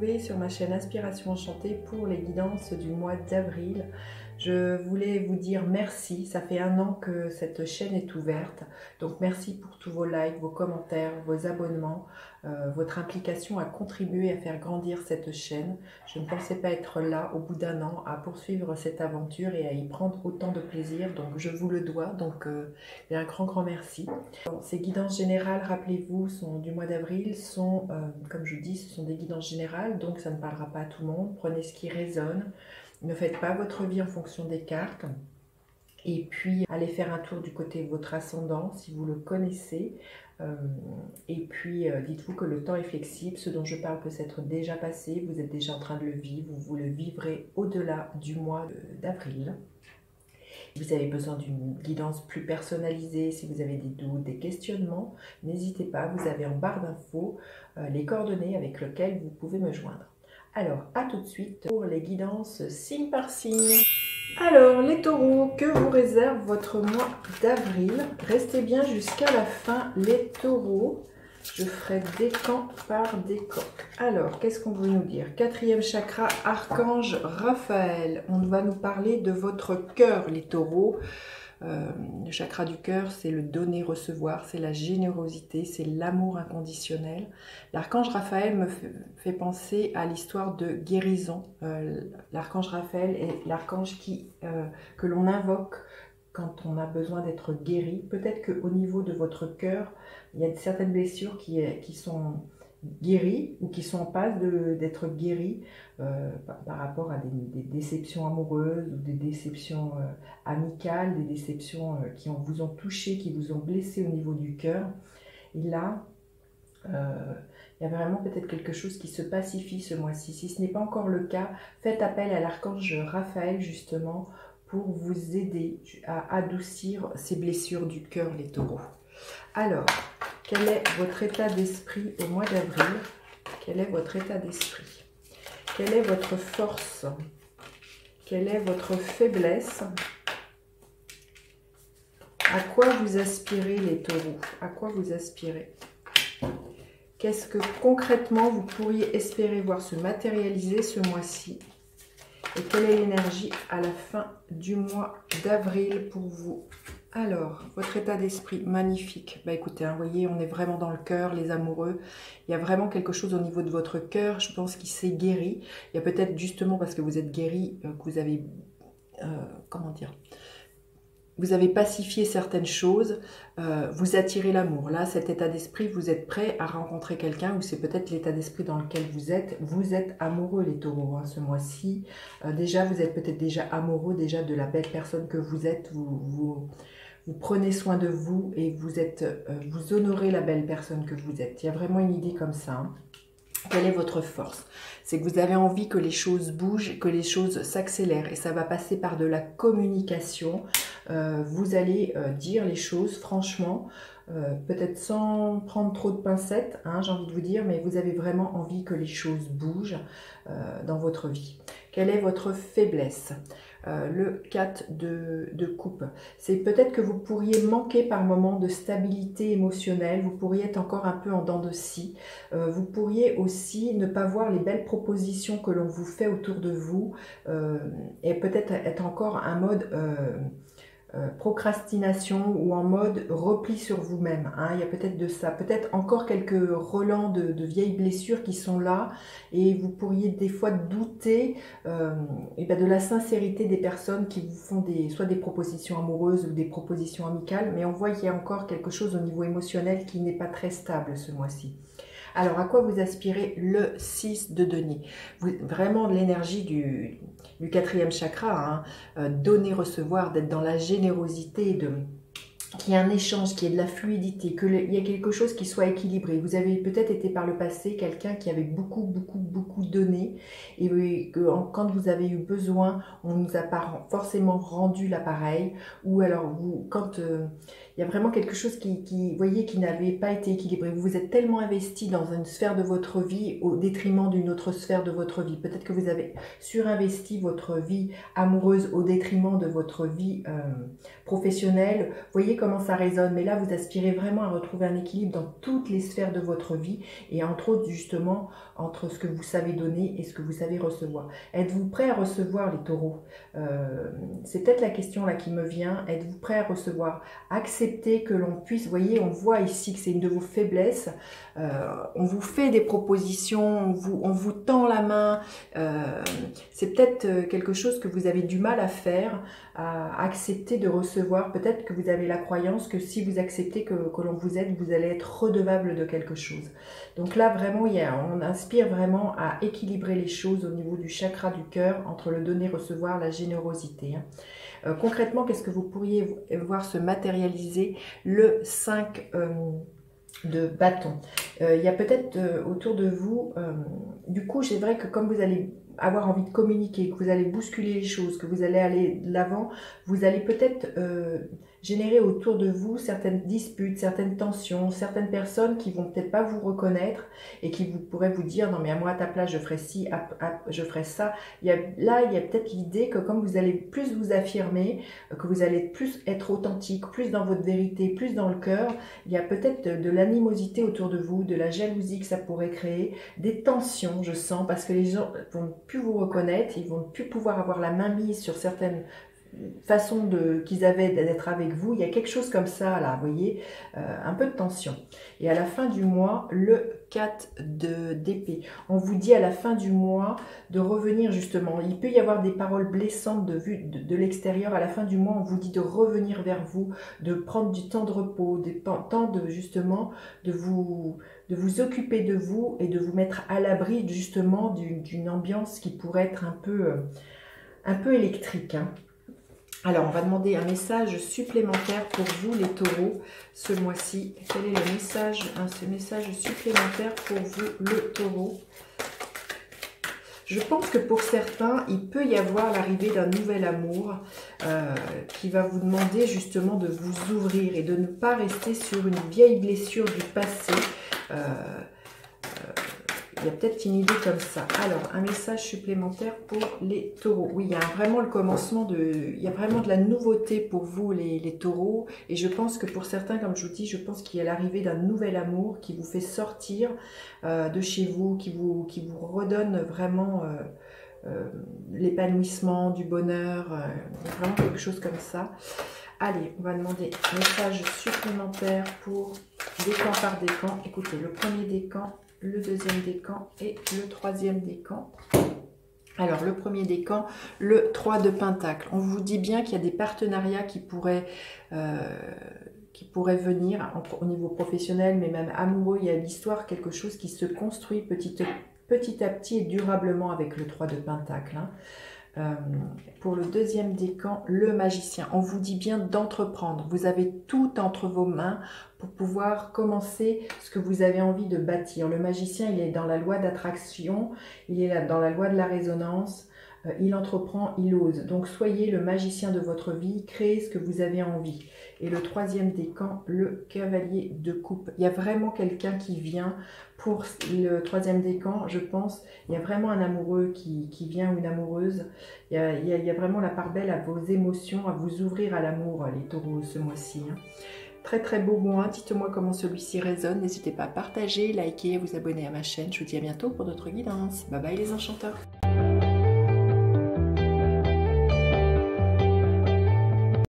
retrouver sur ma chaîne Inspiration Enchantée pour les guidances du mois d'avril. Je voulais vous dire merci, ça fait 1 an que cette chaîne est ouverte, donc merci pour tous vos likes, vos commentaires, vos abonnements, votre implication à contribuer à faire grandir cette chaîne. Je ne pensais pas être là au bout d'1 an à poursuivre cette aventure et à y prendre autant de plaisir, donc je vous le dois, donc un grand merci. Bon, ces guidances générales, rappelez-vous, sont du mois d'avril, sont, comme je dis, ce sont des guidances générales, donc ça ne parlera pas à tout le monde, prenez ce qui résonne. Ne faites pas votre vie en fonction des cartes. Et puis, allez faire un tour du côté de votre ascendant, si vous le connaissez. Et puis, dites-vous que le temps est flexible. Ce dont je parle peut s'être déjà passé. Vous êtes déjà en train de le vivre. Vous le vivrez au-delà du mois d'avril. Vous avez besoin d'une guidance plus personnalisée. Si vous avez des doutes, des questionnements, n'hésitez pas. Vous avez en barre d'infos les coordonnées avec lesquelles vous pouvez me joindre. Alors, à tout de suite pour les guidances signe par signe. Alors, les taureaux, que vous réserve votre mois d'avril? Restez bien jusqu'à la fin, les taureaux. Je ferai décan par décan. Alors, qu'est-ce qu'on veut nous dire? 4e chakra, archange Raphaël. On va nous parler de votre cœur, les taureaux. Le chakra du cœur, c'est le donner-recevoir, c'est la générosité, c'est l'amour inconditionnel. L'archange Raphaël me fait penser à l'histoire de guérison. L'archange Raphaël est l'archange que l'on invoque quand on a besoin d'être guéri. Peut-être qu'au niveau de votre cœur, il y a certaines blessures qui sont guéries ou qui sont en passe d'être guéries par rapport à des déceptions amoureuses ou des déceptions amicales, des déceptions qui vous ont touché, qui vous ont blessé au niveau du cœur. Et là, il y a vraiment peut-être quelque chose qui se pacifie ce mois-ci. Si ce n'est pas encore le cas, faites appel à l'archange Raphaël justement pour vous aider à adoucir ces blessures du cœur, les taureaux. Alors, quel est votre état d'esprit au mois d'avril? Quel est votre état d'esprit? Quelle est votre force? Quelle est votre faiblesse? À quoi vous aspirez, les taureaux? À quoi vous aspirez? Qu'est-ce que concrètement vous pourriez espérer voir se matérialiser ce mois-ci? Et quelle est l'énergie à la fin du mois d'avril pour vous? Alors, votre état d'esprit, magnifique. Bah écoutez, vous voyez, on est vraiment dans le cœur, les amoureux. Il y a vraiment quelque chose au niveau de votre cœur, je pense, qui s'est guéri. Il y a peut-être justement parce que vous êtes guéri, que vous avez, comment dire, vous avez pacifié certaines choses, vous attirez l'amour. Là, cet état d'esprit, vous êtes prêt à rencontrer quelqu'un, ou c'est peut-être l'état d'esprit dans lequel vous êtes. Vous êtes amoureux, les taureaux, hein, ce mois-ci. Déjà, vous êtes peut-être déjà amoureux déjà de la belle personne que vous êtes. Vous prenez soin de vous et vous honorez la belle personne que vous êtes. Il y a vraiment une idée comme ça. Hein. Quelle est votre force? C'est que vous avez envie que les choses bougent, que les choses s'accélèrent. Et ça va passer par de la communication. Vous allez dire les choses franchement, peut-être sans prendre trop de pincettes, hein, j'ai envie de vous dire, mais vous avez vraiment envie que les choses bougent dans votre vie. Quelle est votre faiblesse? Le 4 de coupe. C'est peut-être que vous pourriez manquer par moment de stabilité émotionnelle, vous pourriez être encore un peu en dents de scie, vous pourriez aussi ne pas voir les belles propositions que l'on vous fait autour de vous et peut-être être encore un mode procrastination ou en mode repli sur vous-même. Hein. Il y a peut-être de ça, peut-être encore quelques relents de vieilles blessures qui sont là et vous pourriez des fois douter de la sincérité des personnes qui vous font soit des propositions amoureuses ou des propositions amicales, mais on voit qu'il y a encore quelque chose au niveau émotionnel qui n'est pas très stable ce mois-ci. Alors, à quoi vous aspirez? Le 6 de denier. Vraiment de l'énergie du 4e chakra, hein, donner, recevoir, d'être dans la générosité, qu'il y ait un échange, qu'il y ait de la fluidité, qu'il y ait quelque chose qui soit équilibré. Vous avez peut-être été par le passé quelqu'un qui avait beaucoup donné et que quand vous avez eu besoin, on ne nous a pas forcément rendu l'appareil, ou alors quand il y a vraiment quelque chose qui voyez, qui n'avait pas été équilibré. Vous vous êtes tellement investi dans une sphère de votre vie au détriment d'une autre sphère de votre vie. Peut-être que vous avez surinvesti votre vie amoureuse au détriment de votre vie professionnelle. Vous voyez comment ça résonne, mais là vous aspirez vraiment à retrouver un équilibre dans toutes les sphères de votre vie et entre autres justement entre ce que vous savez donner et ce que vous savez recevoir. Êtes-vous prêt à recevoir les taureaux? C'est peut-être la question là qui me vient. Êtes-vous prêt à recevoir? Accepter que l'on puisse, vous voyez, on voit ici que c'est une de vos faiblesses. On vous fait des propositions, on vous tend la main. C'est peut-être quelque chose que vous avez du mal à faire, à accepter de recevoir. Peut-être que vous avez la croyance que si vous acceptez que l'on vous aide, vous allez être redevable de quelque chose. Donc là, vraiment, on inspire vraiment à équilibrer les choses au niveau du chakra du cœur, entre le donner-recevoir, la générosité. Concrètement, qu'est-ce que vous pourriez voir se matérialiser? Le 5 de bâton. Il y a peut-être autour de vous, du coup, c'est vrai que comme vous allez avoir envie de communiquer, que vous allez bousculer les choses, que vous allez aller de l'avant, vous allez peut-être générer autour de vous certaines disputes, certaines tensions, certaines personnes qui vont peut-être pas vous reconnaître et qui pourraient vous dire non mais à moi à ta place je ferai ci, je ferai ça. Là il y a peut-être l'idée que comme vous allez plus vous affirmer, que vous allez plus être authentique, plus dans votre vérité, plus dans le cœur, il y a peut-être de l'animosité autour de vous, de la jalousie que ça pourrait créer, des tensions je sens parce que les gens vont plus vous reconnaître, ils vont plus pouvoir avoir la main mise sur certaines façon qu'ils avaient d'être avec vous. Il y a quelque chose comme ça là, vous voyez, un peu de tension. Et à la fin du mois, le 4 d'épée. On vous dit à la fin du mois de revenir justement. Il peut y avoir des paroles blessantes de l'extérieur. À la fin du mois, on vous dit de revenir vers vous, de prendre du temps de repos, du temps de justement de vous occuper de vous et de vous mettre à l'abri justement d'une ambiance qui pourrait être un peu électrique. Hein. Alors, on va demander un message supplémentaire pour vous, les taureaux, ce mois-ci. Quel est le message, ce message supplémentaire pour vous, le taureau? Je pense que pour certains, il peut y avoir l'arrivée d'un nouvel amour qui va vous demander justement de vous ouvrir et de ne pas rester sur une vieille blessure du passé. Il y a peut-être une idée comme ça. Alors, un message supplémentaire pour les taureaux. Oui, il y a vraiment le commencement il y a vraiment de la nouveauté pour vous, les taureaux. Et je pense que pour certains, comme je vous dis, je pense qu'il y a l'arrivée d'un nouvel amour qui vous fait sortir de chez vous, qui vous redonne vraiment l'épanouissement, du bonheur, vraiment quelque chose comme ça. Allez, on va demander un message supplémentaire pour décan par décan. Écoutez, le premier décan, le deuxième décan et le troisième décan. Alors, le premier décan, le 3 de Pentacle. On vous dit bien qu'il y a des partenariats qui pourraient venir au niveau professionnel, mais même amoureux. Il y a l'histoire, quelque chose qui se construit petit à petit et durablement avec le 3 de Pentacle. Hein. Pour le deuxième décan, le magicien. On vous dit bien d'entreprendre. Vous avez tout entre vos mains pour pouvoir commencer ce que vous avez envie de bâtir. Le magicien, il est dans la loi d'attraction, il est là dans la loi de la résonance. Il entreprend, il ose. Donc soyez le magicien de votre vie, créez ce que vous avez envie. Et le troisième décan, le cavalier de coupe. Il y a vraiment quelqu'un qui vient pour le troisième décan, je pense. Il y a vraiment un amoureux qui vient ou une amoureuse. Il y a vraiment la part belle à vos émotions, à vous ouvrir à l'amour, les taureaux, ce mois-ci. Hein. Très très beau mois. Dites-moi comment celui-ci résonne. N'hésitez pas à partager, liker, vous abonner à ma chaîne. Je vous dis à bientôt pour d'autres guidances. Bye bye les enchanteurs.